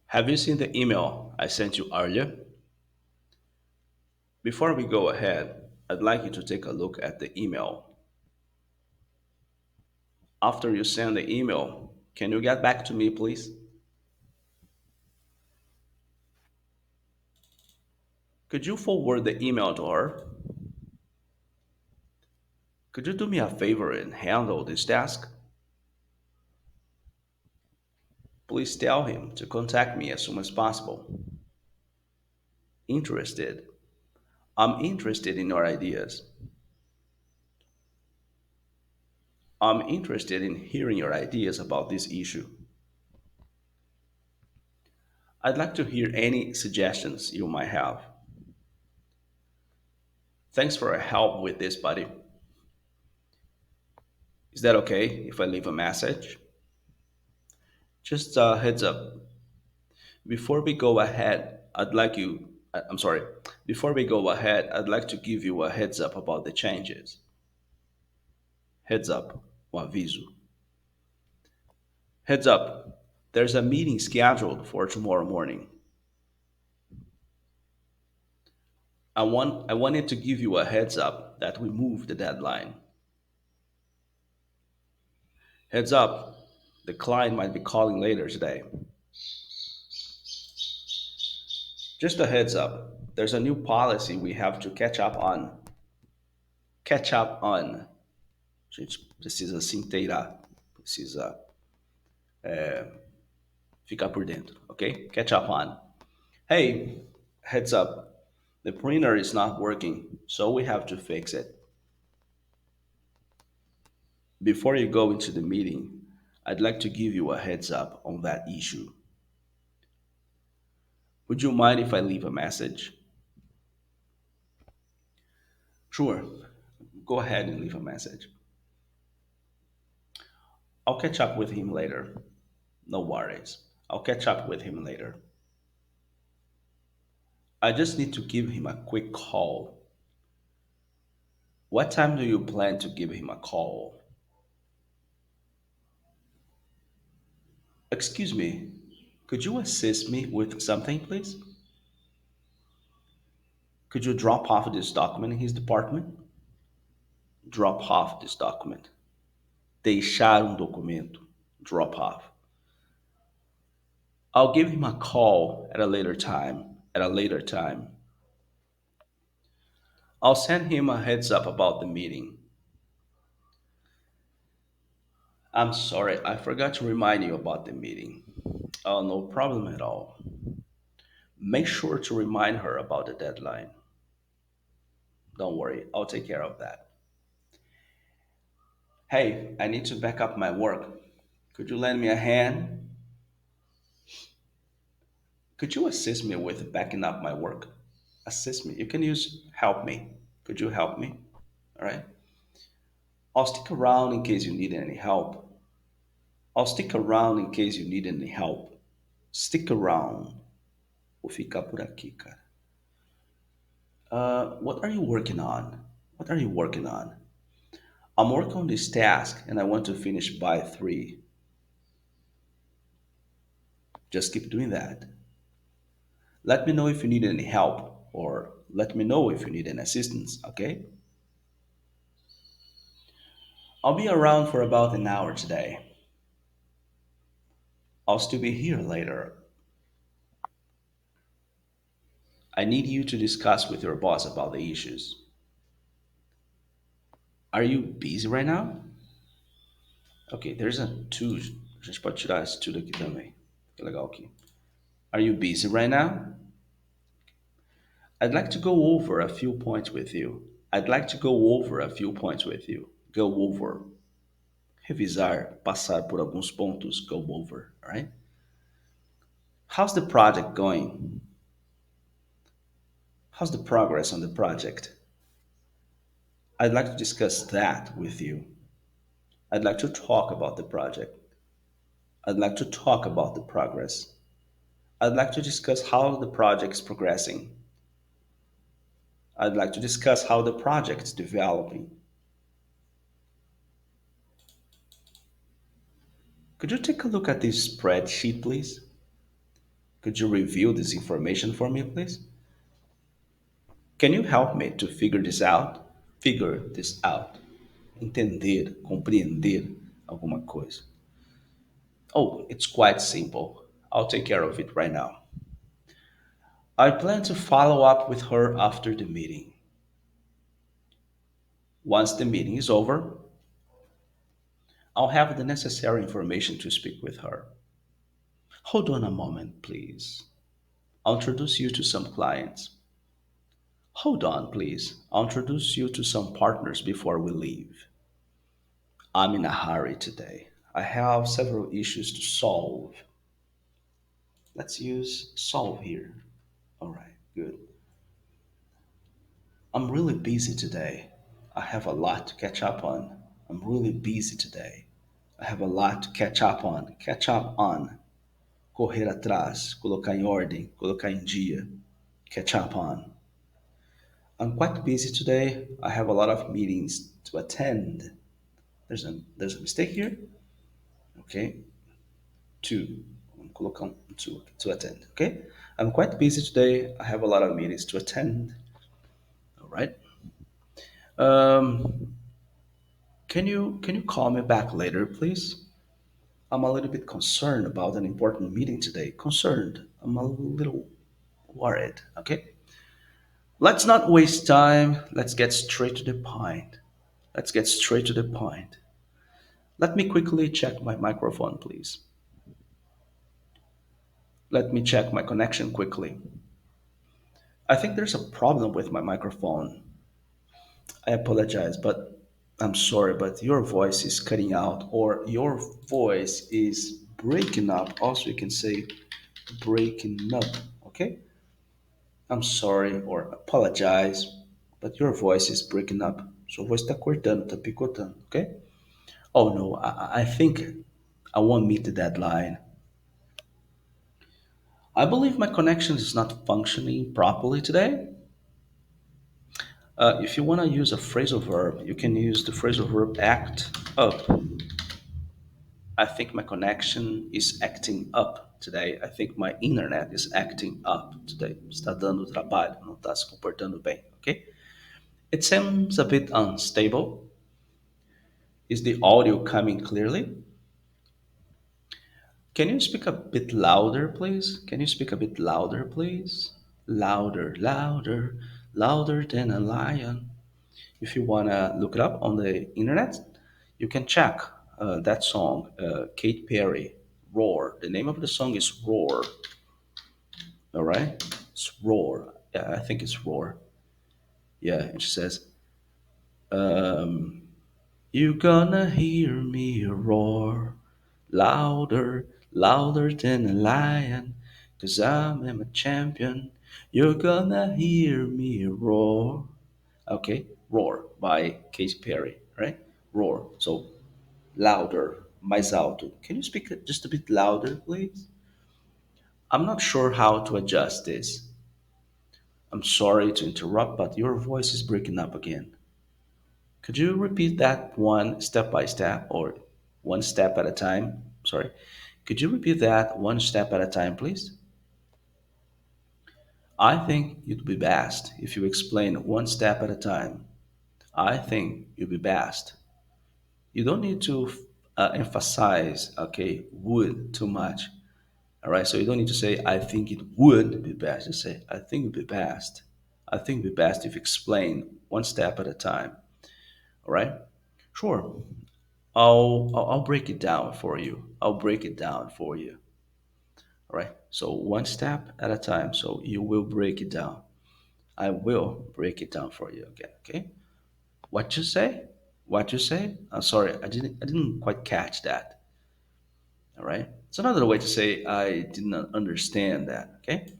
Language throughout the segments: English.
Have you seen the email I sent you earlier? Before we go ahead, I'd like you to take a look at the email. After you send the email, can you get back to me, please? Could you forward the email to her? Could you do me a favor and handle this task? Please tell him to contact me as soon as possible. Interested. I'm interested in your ideas. I'm interested in hearing your ideas about this issue. I'd like to hear any suggestions you might have. Thanks for your help with this, buddy. Is that okay if I leave a message? Just a heads up. Before we go ahead, I'd like you, I'm sorry, before we go ahead, I'd like to give you a heads up about the changes. Heads up, um aviso. Heads up, there's a meeting scheduled for tomorrow morning. I wanted to give you a heads up that we moved the deadline. Heads up, the client might be calling later today. Just a heads up, there's a new policy we have to catch up on. Catch up on. A gente precisa se inteirar, precisa ficar por dentro, ok? Catch up on. Hey, heads up, the printer is not working, so we have to fix it. Before you go into the meeting, I'd like to give you a heads up on that issue. Would you mind if I leave a message? Sure, go ahead and leave a message. I'll catch up with him later. No worries. I'll catch up with him later. I just need to give him a quick call. What time do you plan to give him a call? Excuse me, could you assist me with something, please? Could you drop off this document in his department? Drop off this document. Deixar documento. Drop off. I'll give him a call at a later time. At a later time. I'll send him a heads up about the meeting. I'm sorry, I forgot to remind you about the meeting. Oh, no problem at all. Make sure to remind her about the deadline. Don't worry, I'll take care of that. Hey, I need to back up my work. Could you lend me a hand? Could you assist me with backing up my work? Assist me. You can use help me. Could you help me? All right. I'll stick around in case you need any help. I'll stick around in case you need any help. Stick around. Vou ficar por aqui, cara. What are you working on? What are you working on? I'm working on this task and I want to finish by 3. Just keep doing that. Let me know if you need any help or let me know if you need any assistance, okay? I'll be around for about an hour today. I'll still be here later. I need you to discuss with your boss about the issues. Are you busy right now? Ok, there's a two. A gente pode tirar esse tudo aqui também. Que legal aqui. Are you busy right now? I'd like to go over a few points with you. I'd like to go over a few points with you. Go over. Revisar, passar por alguns pontos, go over, alright? How's the project going? How's the progress on the project? I'd like to discuss that with you. I'd like to talk about the project. I'd like to talk about the progress. I'd like to discuss how the project is progressing. I'd like to discuss how the project is developing. Could you take a look at this spreadsheet, please? Could you review this information for me, please? Can you help me to figure this out? Figure this out. Entender, compreender alguma coisa. Oh, it's quite simple. I'll take care of it right now. I plan to follow up with her after the meeting. Once the meeting is over, I'll have the necessary information to speak with her. Hold on a moment, please. I'll introduce you to some clients. Hold on, please. I'll introduce you to some partners before we leave. I'm in a hurry today. I have several issues to solve. Let's use solve here. All right, good. I'm really busy today. I have a lot to catch up on. I'm really busy today. I have a lot to catch up on. Catch up on. Correr atrás, colocar em ordem, colocar em dia. Catch up on. I'm quite busy today. I have a lot of meetings to attend. There's a mistake here. Okay. To. Vamos colocar to attend. Okay. I'm quite busy today. I have a lot of meetings to attend. All right. Um, can you call me back later, please? I'm a little bit concerned about an important meeting today. Concerned. I'm a little worried. Okay. Let's not waste time. Let's get straight to the point. Let's get straight to the point. Let me quickly check my microphone, please. Let me check my connection quickly. I think there's a problem with my microphone. I apologize, but I'm sorry, but your voice is cutting out or your voice is breaking up. Also, you can say breaking up, okay? I'm sorry or apologize, but your voice is breaking up. Sua voz está cortando, está picotando, okay? Oh no, I think I won't meet the deadline. I believe my connection is not functioning properly today. If you want to use a phrasal verb, you can use the phrasal verb act up. I think my connection is acting up today. I think my internet is acting up today. Está dando trabalho, não está se comportando bem, okay? It seems a bit unstable. Is the audio coming clearly? Can you speak a bit louder, please? Can you speak a bit louder, please? Louder, louder, louder than a lion. If you want to look it up on the internet, you can check that song, Kate Perry, Roar. The name of the song is Roar, all right? It's Roar. Yeah, I think it's Roar. Yeah, and she says, you gonna hear me roar louder, louder than a lion, 'cause I'm a champion. You're gonna hear me roar. Okay, Roar by Katy Perry, right? Roar. So louder, mais alto. Can you speak just a bit louder, please? I'm not sure how to adjust this. I'm sorry to interrupt, but your voice is breaking up again. Could you repeat that one step by step or one step at a time? Sorry. Could you repeat that one step at a time, please? I think it'd be best if you explain one step at a time. I think it'd be best. You don't need to emphasize, okay, would too much. All right. So you don't need to say, I think it would be best. Just say, I think it'd be best. I think it'd be best if you explain one step at a time. All right. Sure. I'll break it down for you. I'll break it down for you. All right. So one step at a time. So you will break it down. I will break it down for you again. Okay. What you say? What you say? I'm sorry. I didn't quite catch that. All right. It's another way to say I did not understand that. Okay.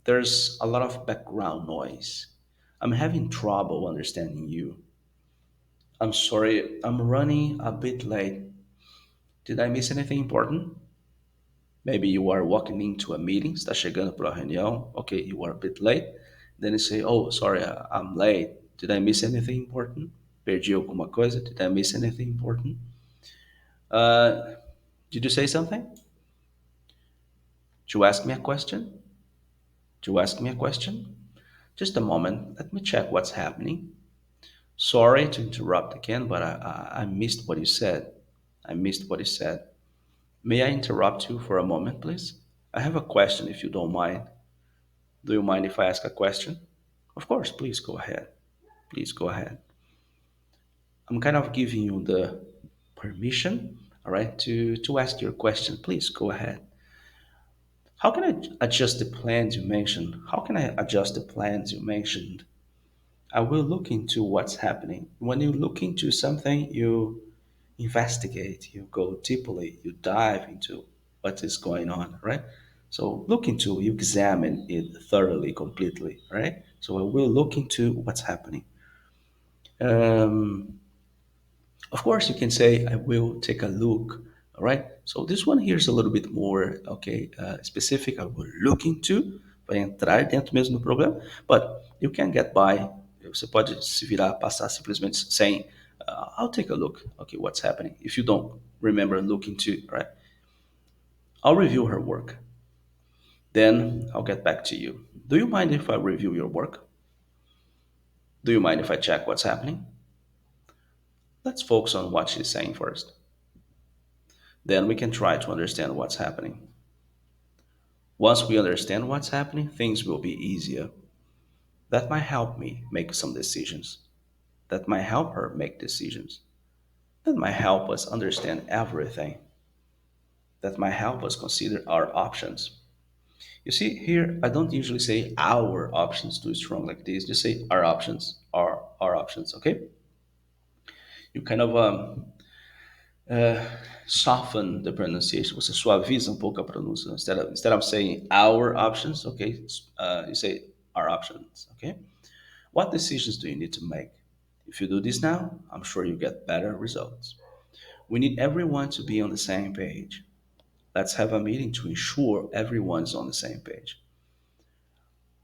There's a lot of background noise. I'm having trouble understanding you. I'm sorry. I'm running a bit late. Did I miss anything important? Maybe you are walking into a meeting, está chegando para a reunião. Okay, you are a bit late. Then you say, "Oh, sorry, I'm late. Did I miss anything important? Perdi alguma coisa? Did I miss anything important? Uh, did you say something? To ask me a question? To ask me a question? Just a moment. Let me check what's happening. Sorry to interrupt again, but I missed what you said. I missed what you said. May I interrupt you for a moment, please? I have a question if you don't mind. Do you mind if I ask a question? Of course, please go ahead. Please go ahead. I'm kind of giving you the permission, all right, to ask your question. Please go ahead. How can I adjust the plans you mentioned? How can I adjust the plans you mentioned? I will look into what's happening. When you look into something, you investigate, you go deeply, you dive into what is going on, right? So look into, you examine it thoroughly, completely, right? So I will look into what's happening. Um, of course, you can say, I will take a look, all right? So this one here is a little bit more, okay, specific. I will look into, vai entrar dentro mesmo do problema, but you can get by. Você pode se virar, passar simplesmente saying, I'll take a look, okay, what's happening. If you don't remember look into, right? I'll review her work. Then I'll get back to you. Do you mind if I review your work? Do you mind if I check what's happening? Let's focus on what she's saying first. Then we can try to understand what's happening. Once we understand what's happening, things will be easier. That might help me make some decisions. That might help her make decisions. That might help us understand everything. That might help us consider our options. You see, here I don't usually say our options too strong like this. Just say our options, our options, okay? You kind of soften the pronunciation. Você suaviza um pouco a pronúncia. Instead of saying our options, okay, you say our options, okay? What decisions do you need to make? If you do this now, I'm sure you get better results. We need everyone to be on the same page. Let's have a meeting to ensure everyone's on the same page.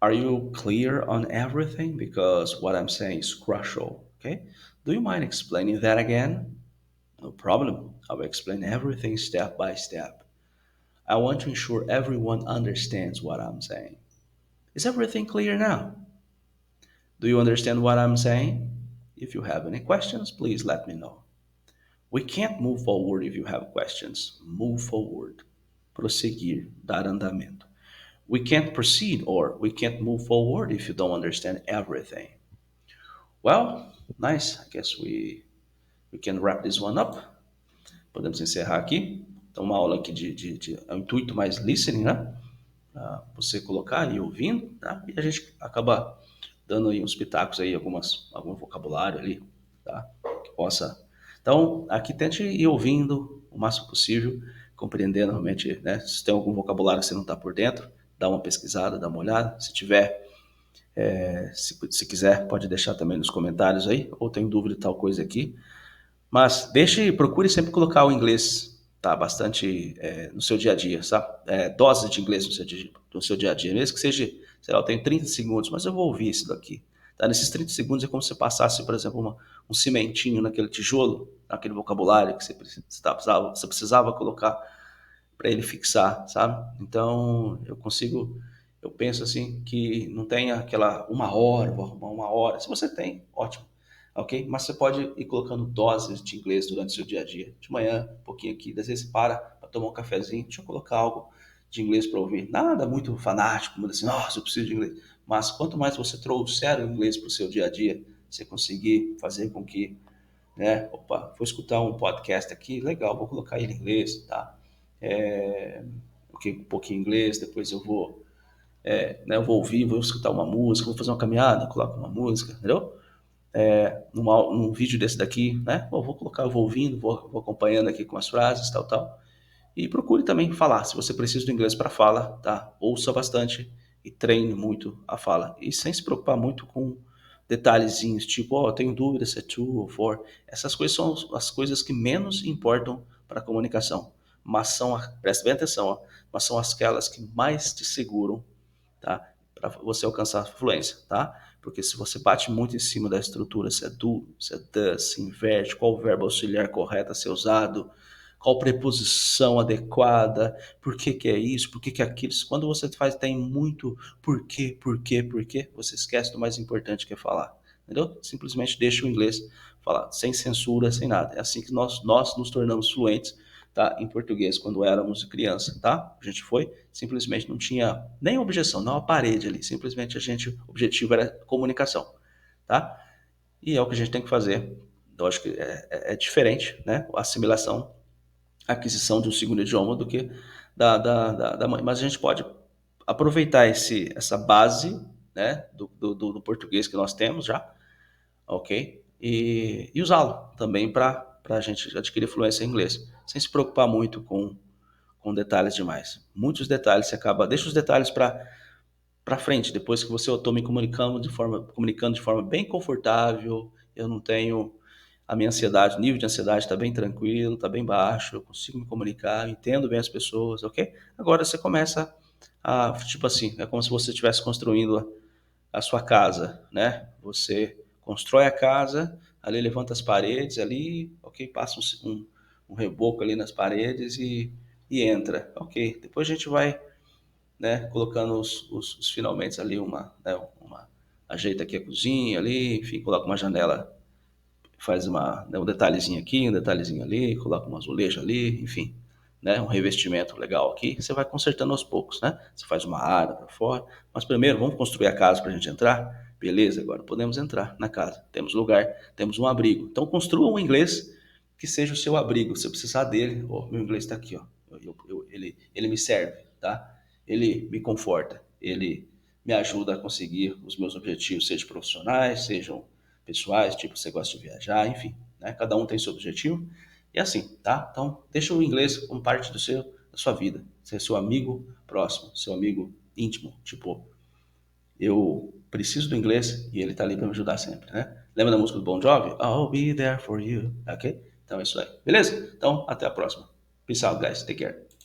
Are you clear on everything? Because what I'm saying is crucial, okay? Do you mind explaining that again? No problem. I will explain everything step by step. I want to ensure everyone understands what I'm saying. Is everything clear now? Do you understand what I'm saying? If you have any questions, please let me know. We can't move forward if you have questions. Move forward. Prosseguir, dar andamento. We can't proceed or we can't move forward if you don't understand everything. Well, nice. I guess we can wrap this one up. Podemos encerrar aqui. Então, uma aula aqui é um intuito mais listening, né? Você colocar e ouvindo, tá? E a gente acaba dando aí uns pitacos aí, algum vocabulário ali, tá? Que possa. Então, aqui tente ir ouvindo o máximo possível, compreendendo realmente, né? Se tem algum vocabulário que você não está por dentro, dá uma pesquisada, dá uma olhada. Se tiver, se quiser, pode deixar também nos comentários aí, ou tem dúvida de tal coisa aqui. Mas procure sempre colocar o inglês, tá? Bastante no seu dia a dia, sabe? Doses de inglês no seu dia a dia, mesmo que seja, sei lá, eu tenho 30 segundos, mas eu vou ouvir isso daqui. Tá? Nesses 30 segundos é como se passasse, por exemplo, um cimentinho naquele tijolo, naquele vocabulário que você precisava colocar para ele fixar, sabe? Então, eu penso assim que não tem aquela uma hora, vou arrumar uma hora. Se você tem, ótimo, ok? Mas você pode ir colocando doses de inglês durante o seu dia a dia. De manhã, um pouquinho aqui, às vezes você para tomar um cafezinho, deixa eu colocar algo de inglês para ouvir. Nada muito fanático, muito assim, nossa, eu preciso de inglês. Mas quanto mais você trouxer o inglês para o seu dia a dia, você conseguir fazer com que, né, opa, vou escutar um podcast aqui, legal, vou colocar ele em inglês, tá? Um pouquinho em inglês, depois eu vou ouvir, vou escutar uma música, vou fazer uma caminhada, coloco uma música, entendeu? Num vídeo desse daqui, né? Vou colocar, eu vou ouvindo, vou acompanhando aqui com as frases, tal, tal. E procure também falar, se você precisa do inglês para fala, tá? Ouça bastante e treine muito a fala. E sem se preocupar muito com detalhezinhos, tipo, eu tenho dúvida se é to ou for. Essas coisas são as coisas que menos importam para a comunicação. Mas preste bem atenção, ó, mas são aquelas que mais te seguram, tá? Para você alcançar a fluência, tá? Porque se você bate muito em cima da estrutura, se é do, se é does, se inverte, qual o verbo auxiliar correto a ser usado, qual preposição adequada, por que que é isso, por que que é aquilo. Quando você faz, tem muito por quê, você esquece do mais importante que é falar. Entendeu? Simplesmente deixa o inglês falar, sem censura, sem nada. É assim que nós nos tornamos fluentes, tá, em português quando éramos criança, tá? A gente foi, simplesmente não tinha nem objeção, não uma parede ali, simplesmente o objetivo era comunicação, tá? E é o que a gente tem que fazer. Eu acho que é diferente, né? A assimilação, a aquisição de um segundo idioma do que da mãe. Mas a gente pode aproveitar essa base, né, do português que nós temos já, ok? E usá-lo também para a gente adquirir fluência em inglês, sem se preocupar muito com detalhes demais. Muitos detalhes você acaba, deixa os detalhes para frente, depois que você eu estou me comunicando de forma bem confortável, eu não tenho a minha ansiedade, o nível de ansiedade está bem tranquilo, está bem baixo, eu consigo me comunicar, entendo bem as pessoas, ok? Agora você começa tipo assim, é como se você estivesse construindo a sua casa, né? Você constrói a casa, ali levanta as paredes, ali, ok? Passa um reboco ali nas paredes e entra, ok? Depois a gente vai, né, colocando os finalmente ali, ajeita aqui a cozinha ali, enfim, coloca uma janela, faz né, um detalhezinho aqui, um detalhezinho ali, coloca um azulejo ali, enfim, né, um revestimento legal aqui, você vai consertando aos poucos, né? Você faz uma área para fora, mas primeiro vamos construir a casa para a gente entrar? Beleza, agora podemos entrar na casa, temos lugar, temos um abrigo. Então construa um inglês que seja o seu abrigo, se precisar dele, ó, meu inglês está aqui, ó, ele me serve, tá? Ele me conforta, ele me ajuda a conseguir os meus objetivos, sejam profissionais, sejam pessoais, tipo, você gosta de viajar, enfim, né? Cada um tem seu objetivo. E assim, tá? Então, deixa o inglês como parte da sua vida. Ser seu amigo próximo, seu amigo íntimo. Tipo, eu preciso do inglês e ele tá ali para me ajudar sempre, né? Lembra da música do Bon Jovi? I'll be there for you, ok? Então é isso aí. Beleza? Então, até a próxima. Peace out, guys. Take care.